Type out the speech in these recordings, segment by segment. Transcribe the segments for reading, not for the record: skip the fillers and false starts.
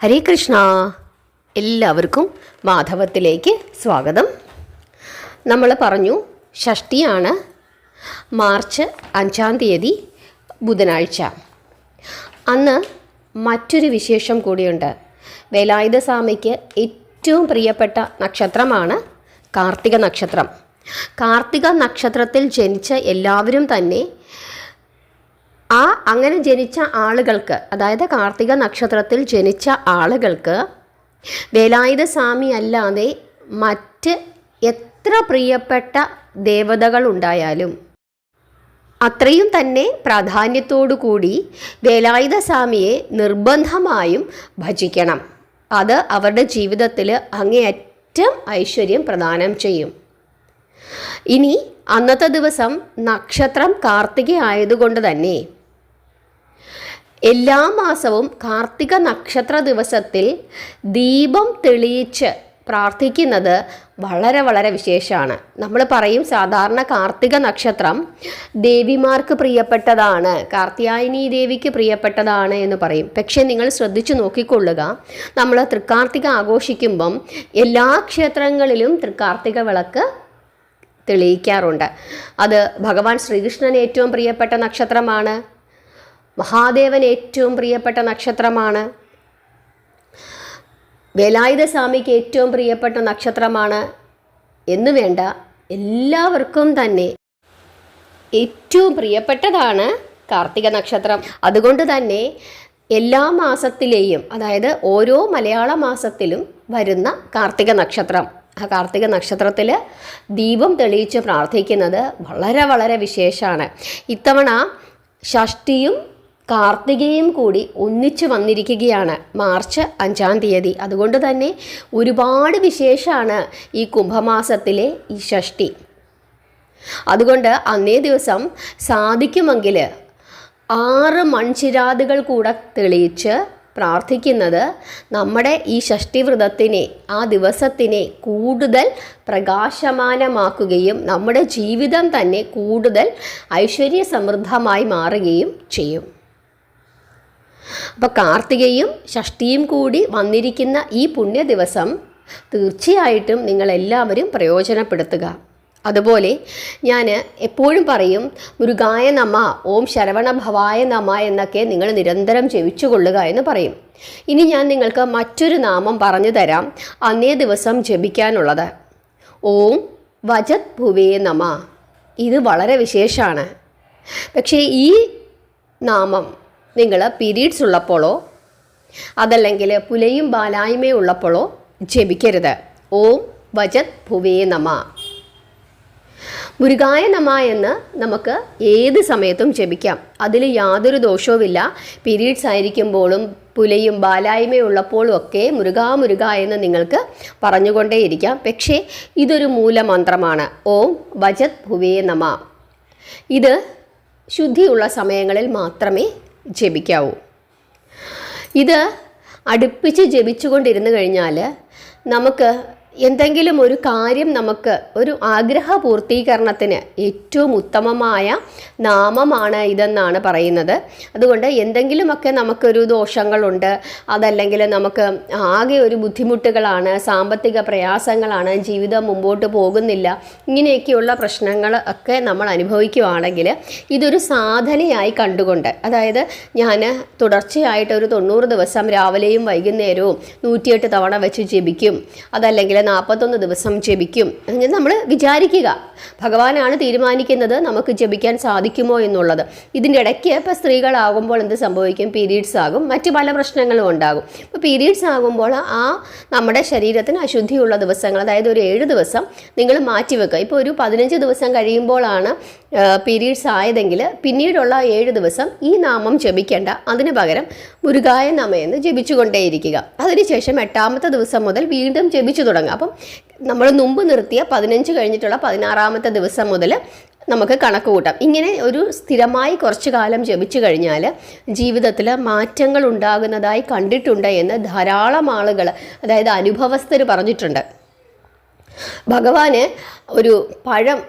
ഹരേ കൃഷ്ണ. എല്ലാവർക്കും മാധവത്തിലേക്ക് സ്വാഗതം. നമ്മൾ പറഞ്ഞു ഷഷ്ടിയാണ്, മാർച്ച് 5-ാം തീയതി ബുധനാഴ്ച. അന്ന് മറ്റൊരു വിശേഷം കൂടിയുണ്ട്. വേലായുധ സ്വാമിക്ക് ഏറ്റവും പ്രിയപ്പെട്ട നക്ഷത്രമാണ് കാർത്തിക നക്ഷത്രം. കാർത്തിക നക്ഷത്രത്തിൽ ജനിച്ച എല്ലാവരും തന്നെ അങ്ങനെ ജനിച്ച ആളുകൾക്ക്, അതായത് കാർത്തിക നക്ഷത്രത്തിൽ ജനിച്ച ആളുകൾക്ക് വേലായുധ സ്വാമി അല്ലാതെ മറ്റ് എത്ര പ്രിയപ്പെട്ട ദേവതകൾ ഉണ്ടായാലും അത്രയും തന്നെ പ്രാധാന്യത്തോടു കൂടി വേലായുധ സ്വാമിയെ നിർബന്ധമായും ഭജിക്കണം. അത് അവരുടെ ജീവിതത്തിൽ അങ്ങേയറ്റം ഐശ്വര്യം പ്രദാനം ചെയ്യും. ഇനി അന്നത്തെ ദിവസം നക്ഷത്രം കാർത്തിക ആയതുകൊണ്ട് തന്നെ എല്ലാ മാസവും കാർത്തിക നക്ഷത്ര ദിവസത്തിൽ ദീപം തെളിയിച്ച് പ്രാർത്ഥിക്കുന്നത് വളരെ വളരെ വിശേഷമാണ്. നമ്മൾ പറയും സാധാരണ കാർത്തിക നക്ഷത്രം ദേവിമാർക്ക് പ്രിയപ്പെട്ടതാണ്, കാർത്യായനി ദേവിക്ക് പ്രിയപ്പെട്ടതാണ് എന്ന് പറയും. പക്ഷേ നിങ്ങൾ ശ്രദ്ധിച്ചു നോക്കിക്കൊള്ളുക, നമ്മൾ തൃക്കാർത്തിക ആഘോഷിക്കുമ്പം എല്ലാ ക്ഷേത്രങ്ങളിലും തൃക്കാർത്തിക വിളക്ക് തെളിയിക്കാറുണ്ട്. അത് ഭഗവാൻ ശ്രീകൃഷ്ണന് ഏറ്റവും പ്രിയപ്പെട്ട നക്ഷത്രമാണ്, മഹാദേവൻ ഏറ്റവും പ്രിയപ്പെട്ട നക്ഷത്രമാണ്, വേലായുധ സ്വാമിക്ക് ഏറ്റവും പ്രിയപ്പെട്ട നക്ഷത്രമാണ് എന്ന് വേണ്ട, എല്ലാവർക്കും തന്നെ ഏറ്റവും പ്രിയപ്പെട്ടതാണ് കാർത്തിക നക്ഷത്രം. അതുകൊണ്ട് തന്നെ എല്ലാ മാസത്തിലെയും, അതായത് ഓരോ മലയാള മാസത്തിലും വരുന്ന കാർത്തിക നക്ഷത്രം, ആ കാർത്തിക നക്ഷത്രത്തിൽ ദീപം തെളിയിച്ച് പ്രാർത്ഥിക്കുന്നത് വളരെ വളരെ വിശേഷമാണ്. ഇത്തവണ ഷഷ്ടിയും കാർത്തികയും കൂടി ഒന്നിച്ചു വന്നിരിക്കുകയാണ് മാർച്ച് 5-ാം തീയതി. അതുകൊണ്ട് തന്നെ ഒരുപാട് വിശേഷമാണ് ഈ കുംഭമാസത്തിലെ ഈ ഷഷ്ടി. അതുകൊണ്ട് അന്നേ ദിവസം സാധിക്കുമെങ്കിൽ 6 മൺചിരാതുകൾ കൂടെ തെളിയിച്ച് പ്രാർത്ഥിക്കുന്നത് നമ്മുടെ ഈ ഷഷ്ടിവ്രതത്തിനെ, ആ ദിവസത്തിനെ കൂടുതൽ പ്രകാശമാനമാക്കുകയും നമ്മുടെ ജീവിതം തന്നെ കൂടുതൽ ഐശ്വര്യ സമൃദ്ധമായി മാറുകയും ചെയ്യും. അപ്പോൾ കാർത്തികയും ഷഷ്ടിയും കൂടി വന്നിരിക്കുന്ന ഈ പുണ്യ ദിവസം തീർച്ചയായിട്ടും നിങ്ങളെല്ലാവരും പ്രയോജനപ്പെടുത്തുക. അതുപോലെ ഞാൻ എപ്പോഴും പറയും, മുരുകായ നമ, ഓം ശരവണ ഭവായ നമ എന്നൊക്കെ നിങ്ങൾ നിരന്തരം ജപിച്ചു കൊള്ളുക എന്ന് പറയും. ഇനി ഞാൻ നിങ്ങൾക്ക് മറ്റൊരു നാമം പറഞ്ഞു തരാം അന്നേ ദിവസം ജപിക്കാനുള്ളത്. ഓം വജത് ഭുവേ നമ. ഇത് വളരെ വിശേഷമാണ്. പക്ഷേ ഈ നാമം നിങ്ങൾ പീരീഡ്സ് ഉള്ളപ്പോഴോ അതല്ലെങ്കിൽ പുലയും ബാലായ്മയും ഉള്ളപ്പോഴോ ജപിക്കരുത്. ഓം വജത് ഭുവേ നമ. മുരുകായ നമ എന്ന് നമുക്ക് ഏത് സമയത്തും ജപിക്കാം, അതിൽ യാതൊരു ദോഷവുമില്ല. പീരീഡ്സ് ആയിരിക്കുമ്പോഴും പുലയും ബാലായ്മയും ഉള്ളപ്പോഴും ഒക്കെ മുരുകാ മുരുക എന്ന് നിങ്ങൾക്ക് പറഞ്ഞുകൊണ്ടേയിരിക്കാം. പക്ഷേ ഇതൊരു മൂലമന്ത്രമാണ്. ഓം വജത് ഭുവേ നമ. ഇത് ശുദ്ധിയുള്ള സമയങ്ങളിൽ മാത്രമേ ജപിക്കാവൂ. ഇത് അടുപ്പിച്ച് ജപിച്ചുകൊണ്ടിരുന്നു കഴിഞ്ഞാൽ നമുക്ക് എന്തെങ്കിലും ഒരു കാര്യം, നമുക്ക് ഒരു ആഗ്രഹ പൂർത്തീകരണത്തിന് ഏറ്റവും ഉത്തമമായ നാമമാണ് ഇതെന്നാണ് പറയുന്നത്. അതുകൊണ്ട് എന്തെങ്കിലുമൊക്കെ നമുക്കൊരു ദോഷങ്ങളുണ്ട്, അതല്ലെങ്കിൽ നമുക്ക് ആകെ ഒരു ബുദ്ധിമുട്ടുകളാണ്, സാമ്പത്തിക പ്രയാസങ്ങളാണ്, ജീവിതം മുമ്പോട്ട് പോകുന്നില്ല, ഇങ്ങനെയൊക്കെയുള്ള പ്രശ്നങ്ങൾ ഒക്കെ നമ്മൾ അനുഭവിക്കുകയാണെങ്കിൽ ഇതൊരു സാധനയായി കണ്ടുകൊണ്ട്, അതായത് ഞാൻ തുടർച്ചയായിട്ട് ഒരു 90 ദിവസം രാവിലെയും വൈകുന്നേരവും 108 തവണ വെച്ച് ജപിക്കും, അതല്ലെങ്കിൽ 41 ദിവസം ജപിക്കും എന്ന് നമ്മൾ വിചാരിക്കുക. ഭഗവാനാണ് തീരുമാനിക്കുന്നത് നമുക്ക് ജപിക്കാൻ സാധിക്കുമോ എന്നുള്ളത്. ഇതിൻ്റെ ഇടയ്ക്ക് ഇപ്പോൾ സ്ത്രീകളാകുമ്പോൾ എന്ത് സംഭവിക്കും? പീരീഡ്സ് ആകും, മറ്റ് പല പ്രശ്നങ്ങളും ഉണ്ടാകും. ഇപ്പോൾ പീരീഡ്സ് ആകുമ്പോൾ നമ്മുടെ ശരീരത്തിന് അശുദ്ധിയുള്ള ദിവസങ്ങൾ, അതായത് ഒരു 7 ദിവസം നിങ്ങൾ മാറ്റിവെക്കുക. ഇപ്പോൾ ഒരു 15 ദിവസം കഴിയുമ്പോഴാണ് പീരീഡ്സ് ആയതെങ്കിൽ പിന്നീടുള്ള 7 ദിവസം ഈ നാമം ജപിക്കേണ്ട, അതിന് പകരം മുരുകായ നമയെന്ന് ജപിച്ചുകൊണ്ടേയിരിക്കുക. അതിനുശേഷം 8-ാമത്തെ ദിവസം മുതൽ വീണ്ടും ജപിച്ചു തുടങ്ങുക. അപ്പം നമ്മൾ മുമ്പ് നിർത്തിയ 15 കഴിഞ്ഞിട്ടുള്ള 16-ാമത്തെ ദിവസം മുതൽ നമുക്ക് കണക്ക് കൂട്ടാം. ഇങ്ങനെ ഒരു സ്ഥിരമായി കുറച്ചു കാലം ജപിച്ചു കഴിഞ്ഞാൽ ജീവിതത്തിൽ മാറ്റങ്ങൾ ഉണ്ടാകുന്നതായി കണ്ടിട്ടുണ്ട് എന്ന് ധാരാളം ആളുകൾ, അതായത് അനുഭവസ്ഥർ പറഞ്ഞിട്ടുണ്ട്. ഭഗവാന് ഒരു പഴം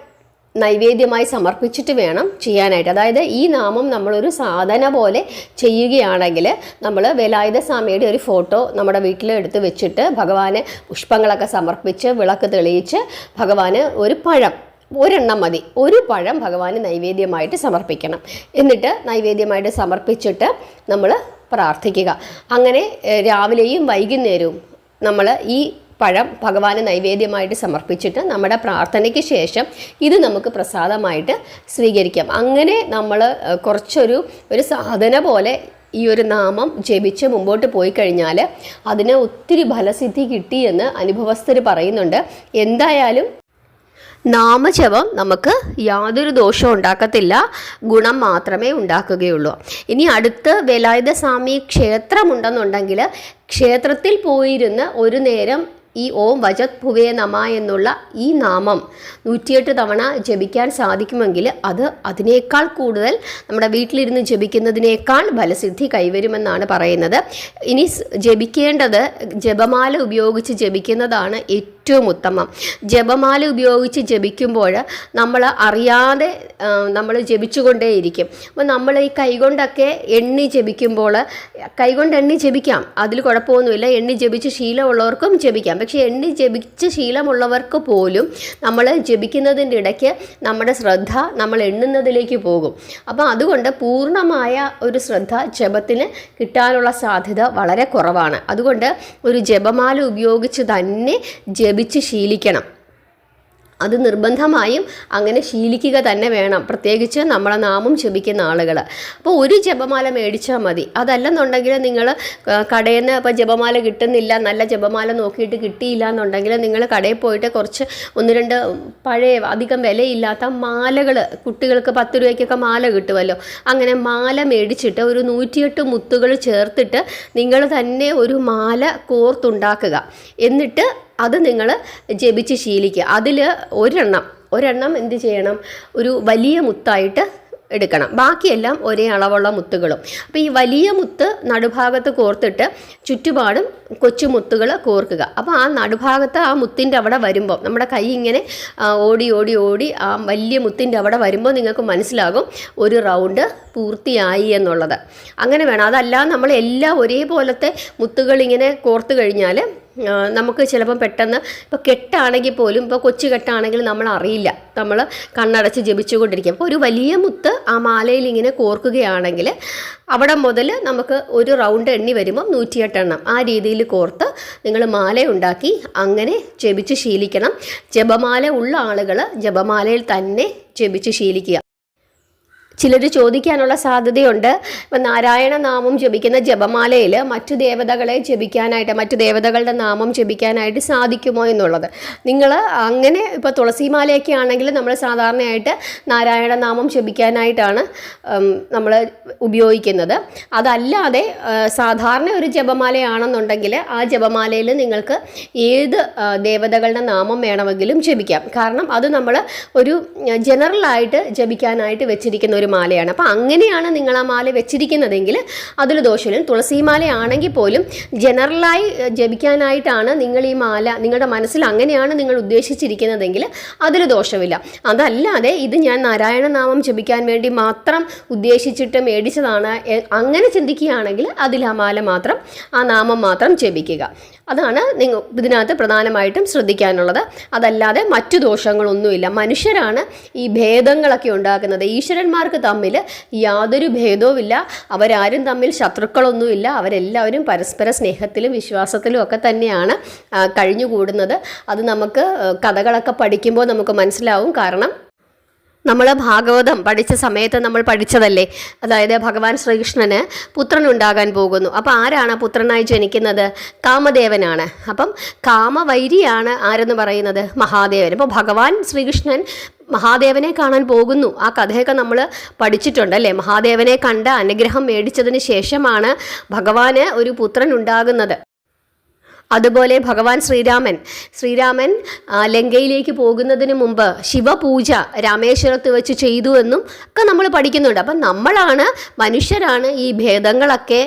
നൈവേദ്യമായി സമർപ്പിച്ചിട്ട് വേണം ചെയ്യാനായിട്ട്. അതായത് ഈ നാമം നമ്മളൊരു സാധന പോലെ ചെയ്യുകയാണെങ്കിൽ നമ്മൾ വേലായുധ സ്വാമിയുടെ ഒരു ഫോട്ടോ നമ്മുടെ വീട്ടിൽ എടുത്ത് വെച്ചിട്ട് ഭഗവാന് പുഷ്പങ്ങളൊക്കെ സമർപ്പിച്ച് വിളക്ക് തെളിയിച്ച് ഭഗവാന് ഒരു പഴം, ഒരെണ്ണം മതി, ഒരു പഴം ഭഗവാന് നൈവേദ്യമായിട്ട് സമർപ്പിക്കണം. എന്നിട്ട് നൈവേദ്യമായിട്ട് സമർപ്പിച്ചിട്ട് നമ്മൾ പ്രാർത്ഥിക്കുക. അങ്ങനെ രാവിലെയും വൈകുന്നേരവും നമ്മൾ ഈ പഴം ഭഗവാന് നൈവേദ്യമായിട്ട് സമർപ്പിച്ചിട്ട് നമ്മുടെ പ്രാർത്ഥനയ്ക്ക് ശേഷം ഇത് നമുക്ക് പ്രസാദമായിട്ട് സ്വീകരിക്കാം. അങ്ങനെ നമ്മൾ ഒരു സാധന പോലെ ഈ ഒരു നാമം ജപിച്ച് മുമ്പോട്ട് പോയി കഴിഞ്ഞാൽ അതിന് ഒത്തിരി ഫലസിദ്ധി കിട്ടിയെന്ന് അനുഭവസ്ഥർ പറയുന്നുണ്ട്. എന്തായാലും നാമജപം നമുക്ക് യാതൊരു ദോഷവും ഉണ്ടാക്കത്തില്ല, ഗുണം മാത്രമേ ഉണ്ടാക്കുകയുള്ളൂ. ഇനി അടുത്ത് വേലായുധ സ്വാമി ക്ഷേത്രമുണ്ടെന്നുണ്ടെങ്കിൽ ക്ഷേത്രത്തിൽ പോയിരുന്ന് ഒരു നേരം ഈ ഓം വജത് ഭുവേ നമ എന്നുള്ള ഈ നാമം 108 തവണ ജപിക്കാൻ സാധിക്കുമെങ്കിൽ അതിനേക്കാൾ കൂടുതൽ നമ്മുടെ വീട്ടിലിരുന്ന് ജപിക്കുന്നതിനേക്കാൾ ഫലസിദ്ധി കൈവരുമെന്നാണ് പറയുന്നത്. ഇനി ജപിക്കേണ്ടത് ജപമാല ഉപയോഗിച്ച് ജപിക്കുന്നതാണ് ഏറ്റവും ഉത്തമം. ജപമാല ഉപയോഗിച്ച് ജപിക്കുമ്പോൾ നമ്മൾ അറിയാതെ നമ്മൾ ജപിച്ചുകൊണ്ടേയിരിക്കും. അപ്പോൾ നമ്മൾ ഈ കൈകൊണ്ടൊക്കെ എണ്ണി ജപിക്കുമ്പോൾ കൈകൊണ്ട് എണ്ണി ജപിക്കാം, അതിൽ കുഴപ്പമൊന്നുമില്ല. എണ്ണി ജപിച്ച് ശീലമുള്ളവർക്കും ജപിക്കാം. പക്ഷേ എണ്ണി ജപിച്ച് ശീലമുള്ളവർക്ക് പോലും നമ്മൾ ജപിക്കുന്നതിൻ്റെ ഇടയ്ക്ക് നമ്മുടെ ശ്രദ്ധ നമ്മൾ എണ്ണുന്നതിലേക്ക് പോകും. അപ്പോൾ അതുകൊണ്ട് പൂർണ്ണമായ ഒരു ശ്രദ്ധ ജപത്തിന് കിട്ടാനുള്ള സാധ്യത വളരെ കുറവാണ്. അതുകൊണ്ട് ഒരു ജപമാല ഉപയോഗിച്ച് തന്നെ ജപിച്ച് ശീലിക്കണം. അത് നിർബന്ധമായും അങ്ങനെ ശീലിക്കുക തന്നെ വേണം, പ്രത്യേകിച്ച് നമ്മളെ നാമം ജപിക്കുന്ന ആളുകൾ. അപ്പോൾ ഒരു ജപമാല മേടിച്ചാൽ മതി. അതല്ലെന്നുണ്ടെങ്കിൽ നിങ്ങൾ കടയിൽ നിന്ന് ഇപ്പോൾ ജപമാല കിട്ടുന്നില്ല, നല്ല ജപമാല നോക്കിയിട്ട് കിട്ടിയില്ല എന്നുണ്ടെങ്കിൽ നിങ്ങൾ കടയിൽ പോയിട്ട് കുറച്ച് 1-2 പഴയ അധികം വിലയില്ലാത്ത മാലകൾ, കുട്ടികൾക്ക് 10 രൂപയ്ക്കൊക്കെ മാല കിട്ടുമല്ലോ, അങ്ങനെ മാല മേടിച്ചിട്ട് ഒരു 108 മുത്തുകൾ ചേർത്തിട്ട് നിങ്ങൾ തന്നെ ഒരു മാല കോർത്തുണ്ടാക്കുക. എന്നിട്ട് അത് നിങ്ങൾ ജപിച്ച് ശീലിക്കുക. അതിൽ ഒരെണ്ണം എന്ത് ചെയ്യണം, ഒരു വലിയ മുത്തായിട്ട് എടുക്കണം. ബാക്കിയെല്ലാം ഒരേ അളവുള്ള മുത്തുകളും. അപ്പോൾ ഈ വലിയ മുത്ത് നടുഭാഗത്ത് കോർത്തിട്ട് ചുറ്റുപാടും കൊച്ചു മുത്തുകൾ കോർക്കുക. അപ്പോൾ ആ നടുഭാഗത്ത് ആ മുത്തിൻ്റെ അവിടെ വരുമ്പോൾ നമ്മുടെ കൈ ഇങ്ങനെ ഓടി ഓടി ഓടി ആ വലിയ മുത്തിൻ്റെ അവിടെ വരുമ്പോൾ നിങ്ങൾക്ക് മനസ്സിലാകും ഒരു റൗണ്ട് പൂർത്തിയായി എന്നുള്ളത്. അങ്ങനെ വേണം. അതല്ല നമ്മൾ എല്ലാം ഒരേപോലത്തെ മുത്തുകൾ ഇങ്ങനെ കോർത്ത് കഴിഞ്ഞാൽ നമുക്ക് ചിലപ്പം പെട്ടെന്ന് ഇപ്പോൾ കെട്ടാണെങ്കിൽ പോലും, ഇപ്പോൾ കൊച്ചു കെട്ടാണെങ്കിൽ നമ്മൾ അറിയില്ല, നമ്മൾ കണ്ണടച്ച് ജപിച്ചുകൊണ്ടിരിക്കും. അപ്പോൾ ഒരു വലിയ മുത്ത് ആ മാലയിൽ ഇങ്ങനെ കോർക്കുകയാണെങ്കിൽ അവിടെ മുതൽ നമുക്ക് ഒരു റൗണ്ട് എണ്ണി വരുമ്പം 108 എണ്ണം ആ രീതിയിൽ കോർത്ത് നിങ്ങൾ മാല ഉണ്ടാക്കി അങ്ങനെ ജപിച്ച് ശീലിക്കണം. ജപമാല ഉള്ള ആളുകൾ ജപമാലയിൽ തന്നെ ജപിച്ച് ശീലിക്കുക. ചിലർ ചോദിക്കാനുള്ള സാധ്യതയുണ്ട്, ഇപ്പം നാരായണ നാമം ജപിക്കുന്ന ജപമാലയിൽ മറ്റു ദേവതകളെ ജപിക്കാനായിട്ട്, മറ്റു ദേവതകളുടെ നാമം ജപിക്കാനായിട്ട് സാധിക്കുമോ എന്നുള്ളത്. നിങ്ങൾ അങ്ങനെ ഇപ്പോൾ തുളസിമാലയൊക്കെ ആണെങ്കിൽ നമ്മൾ സാധാരണയായിട്ട് നാരായണ നാമം ജപിക്കാനായിട്ടാണ് നമ്മൾ ഉപയോഗിക്കുന്നത്. അതല്ലാതെ സാധാരണ ഒരു ജപമാലയാണെന്നുണ്ടെങ്കിൽ ആ ജപമാലയിൽ നിങ്ങൾക്ക് ഏത് ദേവതകളുടെ നാമം വേണമെങ്കിലും ജപിക്കാം. കാരണം അത് നമ്മൾ ഒരു ജനറലായിട്ട് ജപിക്കാനായിട്ട് വെച്ചിരിക്കുന്ന ഒരു മാലയാണ്. അപ്പോൾ അങ്ങനെയാണ് നിങ്ങൾ ആ മാല വെച്ചിരിക്കുന്നതെങ്കിൽ അതിൽ ദോഷമില്ല. തുളസി മാലയാണെങ്കിൽ പോലും ജനറലായി ജപിക്കാനായിട്ടാണ് നിങ്ങൾ ഈ മാല, നിങ്ങളുടെ മനസ്സിൽ അങ്ങനെയാണ് നിങ്ങൾ ഉദ്ദേശിച്ചിരിക്കുന്നതെങ്കിൽ അതിൽ ദോഷമില്ല. അതല്ലാതെ ഇത് ഞാൻ നാരായണ നാമം ജപിക്കാൻ വേണ്ടി മാത്രം ഉദ്ദേശിച്ചിട്ട് മേടിച്ചതാണ് അങ്ങനെ ചിന്തിക്കുകയാണെങ്കിൽ അതിൽ ആ മാല മാത്രം, ആ നാമം മാത്രം ജപിക്കുക. അതാണ് ഇതിനകത്ത് പ്രധാനമായിട്ടും ശ്രദ്ധിക്കാനുള്ളത്. അതല്ലാതെ മറ്റു ദോഷങ്ങളൊന്നുമില്ല. മനുഷ്യരാണ് ഈ ഭേദങ്ങളൊക്കെ ഉണ്ടാക്കുന്നത്. ഈശ്വരന്മാർക്ക് തമ്മിൽ യാതൊരു ഭേദവുമില്ല. അവരാരും തമ്മിൽ ശത്രുക്കളൊന്നുമില്ല. അവരെല്ലാവരും പരസ്പര സ്നേഹത്തിലും വിശ്വാസത്തിലും ഒക്കെ തന്നെയാണ് കഴിഞ്ഞുകൂടുന്നത്. അത് നമുക്ക് കഥകളൊക്കെ പഠിക്കുമ്പോൾ നമുക്ക് മനസ്സിലാവും. കാരണം നമ്മൾ ഭാഗവതം പഠിച്ച സമയത്ത് നമ്മൾ പഠിച്ചതല്ലേ, അതായത് ഭഗവാൻ ശ്രീകൃഷ്ണന് പുത്രനുണ്ടാകാൻ പോകുന്നു. അപ്പോൾ ആരാണ് പുത്രനായി ജനിക്കുന്നത്? കാമദേവനാണ്. അപ്പം കാമവൈരിയാണ് ആരെന്ന് പറയുന്നത്? മഹാദേവൻ. അപ്പോൾ ഭഗവാൻ ശ്രീകൃഷ്ണൻ മഹാദേവനെ കാണാൻ പോകുന്നു. ആ കഥയൊക്കെ നമ്മൾ പഠിച്ചിട്ടുണ്ടല്ലേ. മഹാദേവനെ കണ്ട് അനുഗ്രഹം മേടിച്ചതിന് ശേഷമാണ് ഭഗവാന് ഒരു പുത്രൻ ഉണ്ടാകുന്നത്. അതുപോലെ ഭഗവാൻ ശ്രീരാമൻ ലങ്കയിലേക്ക് പോകുന്നതിന് മുമ്പ് ശിവപൂജ രാമേശ്വരത്ത് വെച്ച് ചെയ്തു എന്നും ഒക്കെ നമ്മൾ പഠിക്കുന്നുണ്ട്. അപ്പം മനുഷ്യരാണ് ഈ ഭേദങ്ങളൊക്കെ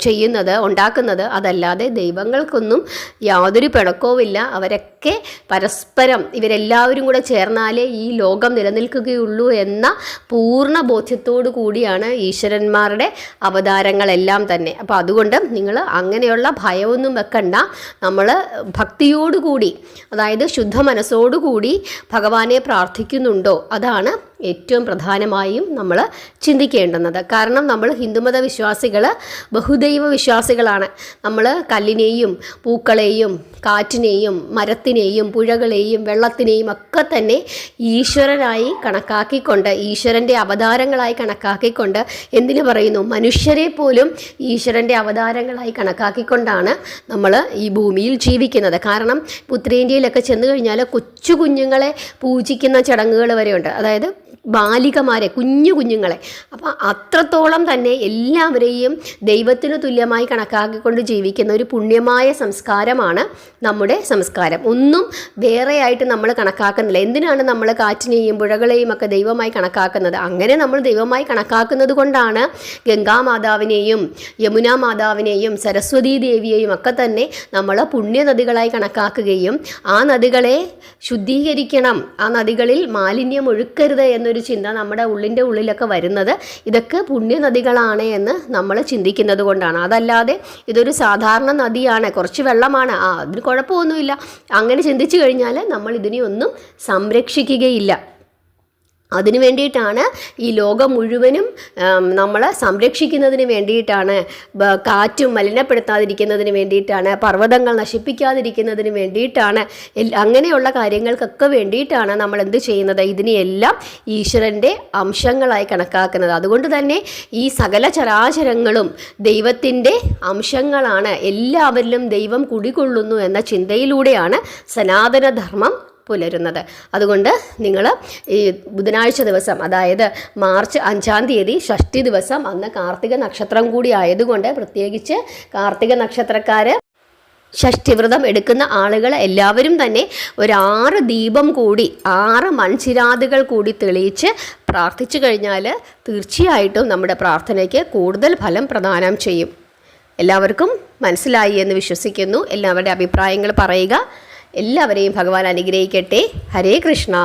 ചെയ്യുന്നത്, ഉണ്ടാക്കുന്നത്. അതല്ലാതെ ദൈവങ്ങൾക്കൊന്നും യാതൊരു പിണക്കവുമില്ല. അവരൊക്കെ പരസ്പരം ഇവരെല്ലാവരും കൂടെ ചേർന്നാലേ ഈ ലോകം നിലനിൽക്കുകയുള്ളൂ എന്ന പൂർണ്ണ ബോധ്യത്തോടു കൂടിയാണ് ഈശ്വരന്മാരുടെ അവതാരങ്ങളെല്ലാം തന്നെ. അപ്പോൾ അതുകൊണ്ട് നിങ്ങൾ അങ്ങനെയുള്ള ഭയമൊന്നും വെക്കണ്ട. നമ്മൾ ഭക്തിയോടുകൂടി, അതായത് ശുദ്ധ മനസ്സോടുകൂടി ഭഗവാനെ പ്രാർത്ഥിക്കുന്നുണ്ടോ, അതാണ് ഏറ്റവും പ്രധാനമായും നമ്മൾ ചിന്തിക്കേണ്ടുന്നത്. കാരണം നമ്മൾ ഹിന്ദുമത വിശ്വാസികൾ ബഹുദൈവ വിശ്വാസികളാണ്. നമ്മൾ കല്ലിനെയും പൂക്കളെയും കാറ്റിനെയും മരത്തിനെയും പുഴകളെയും വെള്ളത്തിനെയും ഒക്കെ തന്നെ ഈശ്വരനായി കണക്കാക്കിക്കൊണ്ട്, ഈശ്വരൻ്റെ അവതാരങ്ങളായി കണക്കാക്കിക്കൊണ്ട്, എന്തിനു പറയുന്നു, മനുഷ്യരെ പോലും ഈശ്വരൻ്റെ അവതാരങ്ങളായി കണക്കാക്കിക്കൊണ്ടാണ് നമ്മൾ ഈ ഭൂമിയിൽ ജീവിക്കുന്നത്. കാരണം ഉത്തരേന്ത്യയിലൊക്കെ ചെന്ന് കഴിഞ്ഞാൽ കൊച്ചു കുഞ്ഞുങ്ങളെ പൂജിക്കുന്ന ചടങ്ങുകൾ വരെയുണ്ട്. അതായത് ബാലികമാരെ, കുഞ്ഞുങ്ങളെ. അപ്പം അത്രത്തോളം തന്നെ എല്ലാവരെയും ദൈവത്തിന് തുല്യമായി കണക്കാക്കിക്കൊണ്ട് ജീവിക്കുന്ന ഒരു പുണ്യമായ സംസ്കാരമാണ് നമ്മുടെ സംസ്കാരം. ഒന്നും വേറെയായിട്ട് നമ്മൾ കണക്കാക്കുന്നില്ല. എന്തിനാണ് നമ്മൾ കാറ്റിനെയും പുഴകളെയും ഒക്കെ ദൈവമായി കണക്കാക്കുന്നത്? അങ്ങനെ നമ്മൾ ദൈവമായി കണക്കാക്കുന്നത് കൊണ്ടാണ് ഗംഗാമാതാവിനെയും യമുനാ മാതാവിനെയും സരസ്വതീ ദേവിയെയും ഒക്കെ തന്നെ നമ്മൾ പുണ്യനദികളായി കണക്കാക്കുകയും ആ നദികളെ ശുദ്ധീകരിക്കണം, ആ നദികളിൽ മാലിന്യം ഒഴുക്കരുത് എന്നൊരു ചിന്ത നമ്മുടെ ഉള്ളിലൊക്കെ വരുന്നത് ഇതൊക്കെ പുണ്യനദികളാണ് എന്ന് നമ്മൾ ചിന്തിക്കുന്നത് കൊണ്ടാണ്. അതല്ലാതെ ഇതൊരു സാധാരണ നദിയാണ്, കുറച്ച് വെള്ളമാണ്, അതിന് കുഴപ്പമൊന്നുമില്ല, അങ്ങനെ ചിന്തിച്ചു കഴിഞ്ഞാൽ നമ്മൾ ഇതിനെയൊന്നും സംരക്ഷിക്കുകയില്ല. അതിനു വേണ്ടിയിട്ടാണ് ഈ ലോകം മുഴുവനും നമ്മൾ സംരക്ഷിക്കുന്നതിന് വേണ്ടിയിട്ടാണ്, കാറ്റും മലിനപ്പെടുത്താതിരിക്കുന്നതിന് വേണ്ടിയിട്ടാണ്, പർവ്വതങ്ങൾ നശിപ്പിക്കാതിരിക്കുന്നതിന് വേണ്ടിയിട്ടാണ്, അങ്ങനെയുള്ള കാര്യങ്ങൾക്കൊക്കെ വേണ്ടിയിട്ടാണ് നമ്മൾ എന്ത് ചെയ്യുന്നത്, ഇതിനെയെല്ലാം ഈശ്വരൻ്റെ അംശങ്ങളായി കണക്കാക്കുന്നത്. അതുകൊണ്ട് തന്നെ ഈ സകല ചരാചരങ്ങളും ദൈവത്തിൻ്റെ അംശങ്ങളാണ്, എല്ലാവരിലും ദൈവം കുടികൊള്ളുന്നു എന്ന ചിന്തയിലൂടെയാണ് സനാതനധർമ്മം പുലരുന്നത്. അതുകൊണ്ട് നിങ്ങൾ ഈ ബുധനാഴ്ച ദിവസം, അതായത് മാർച്ച് 5-ാം തീയതി ഷഷ്ഠി ദിവസം, അന്ന് കാർത്തിക നക്ഷത്രം കൂടി ആയതുകൊണ്ട് പ്രത്യേകിച്ച് കാർത്തിക നക്ഷത്രക്കാർ ഷഷ്ഠിവ്രതം എടുക്കുന്ന ആളുകൾ എല്ലാവരും തന്നെ ഒരു 6 ദീപം കൂടി, 6 മൺചിരാതുകൾ കൂടി തെളിയിച്ച് പ്രാർത്ഥിച്ചു കഴിഞ്ഞാൽ തീർച്ചയായിട്ടും നമ്മുടെ പ്രാർത്ഥനയ്ക്ക് കൂടുതൽ ഫലം പ്രദാനം ചെയ്യും. എല്ലാവർക്കും മനസ്സിലായി എന്ന് വിശ്വസിക്കുന്നു. എല്ലാവരുടെ അഭിപ്രായങ്ങൾ പറയുക. എല്ലാവരെയും ഭഗവാൻ അനുഗ്രഹിക്കട്ടെ. ഹരേ കൃഷ്ണ.